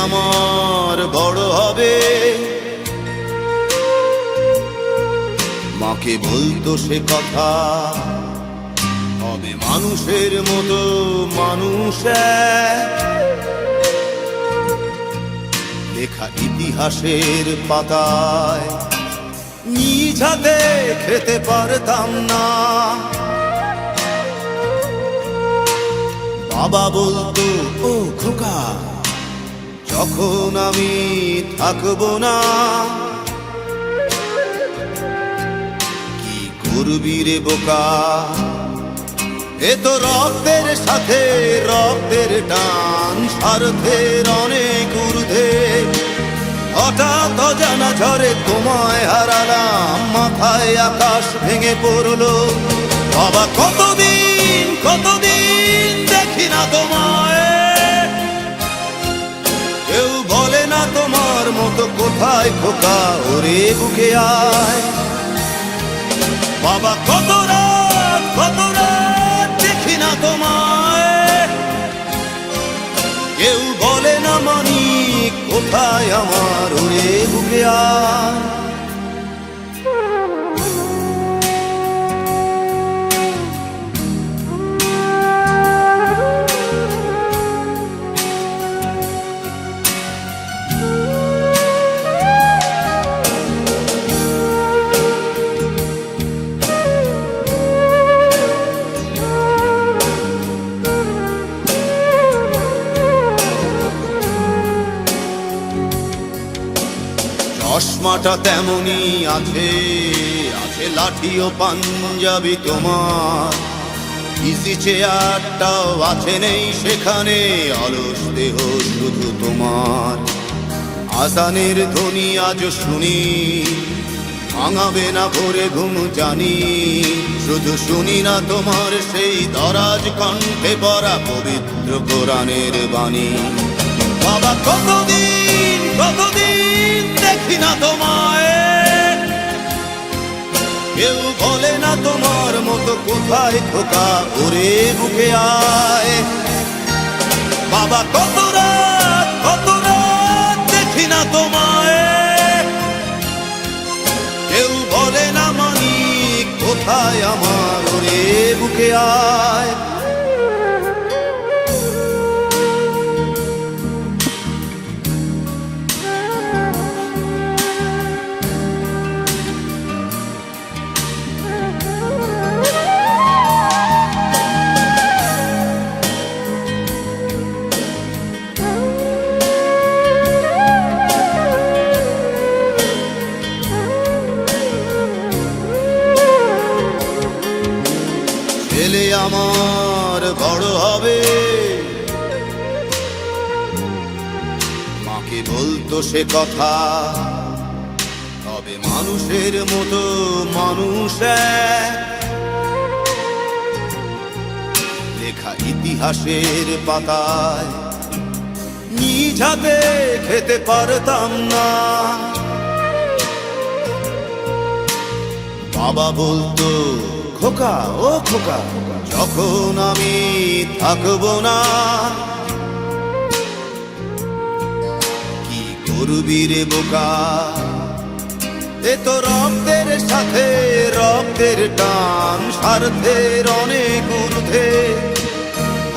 আমার বড় হবে। মাকে বলতো সে কথা, হবে মানুষের মতো মানুষ লেখা ইতিহাসের পাতায় নিজ হাতে খেতে পারতাম না। বাবা বলতো, ও খোকা, যখন আমি থাকবো না, কি করবি রে বোকা, এ তো রক্তের সাথে রক্তের টান, স্বার্থের অনেক ঊর্ধ্বে। হঠাৎ অজানা ঝড়ে তোমায় হারালাম, মাথায় আকাশ ভেঙে পড়লো। বাবা কতদিন কতদিন দেখি না তোমায়, কেউ বলে না তোমার মতো কোথায় খোকা, ওরে বুকে আয়। বাবা কত রাত দেখি না তোমায়, কেউ বলে না মানি কোথায় আমার, ওরে বুকে আয়। চশমাটা তেমনি আছে, আছে লাঠি ও পাঞ্জাবি তোমার, ইজি চেয়ারটাও আছে নেই সেখানে, অলস দেহ শুধু তোমার। আজানের ধ্বনি আজ শুনি, ভাঙাবে না ভোরে ঘুম জানি, শুধু শুনি না তোমার সেই দরাজ কণ্ঠে পড়া পবিত্র কোরআনের বাণী। বাবা কতদিন কতদিন দেখি না তোমায়, কেউ বলে না তোমার মতো কোথায় খোকা, ওরে বুকে আয়। বাবা কত রাত দেখি না তোমায়, কেউ বলে না মানি কোথায় আমার, ওরে বুকে আয়। ছেলে আমার বড় হবে, মাকে বলতো সে কথা, হবে মানুষের মতো মানুষ লেখা ইতিহাসের পাতায় নিজ হাতে খেতে পারতাম না। বাবা বলতো, খোকা ও খোকা, যখন আমি থাকবো না, কি করবি রে বোকা, এ তো রক্তের সাথে রক্তের টান, স্বার্থের অনেক ঊর্ধ্বে।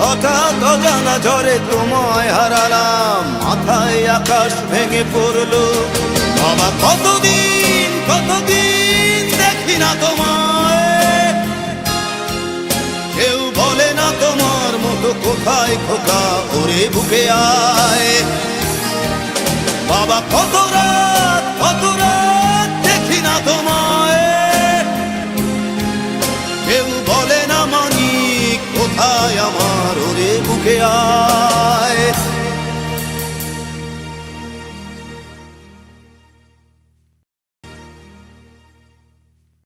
হঠাৎ অজানা ঝড়ে তোমায় হারালাম, মাথায় আকাশ ভেঙে পড়লো। বাবা কতদিন কতদিন দেখি না তোমায়, কেউ বলে না তোমার মতো কোথায় খোকা, ওরে বুকে আয়। বাবা কত রাত দেখি না তোমায়, কেউ বলে না মানি কোথায় আমার,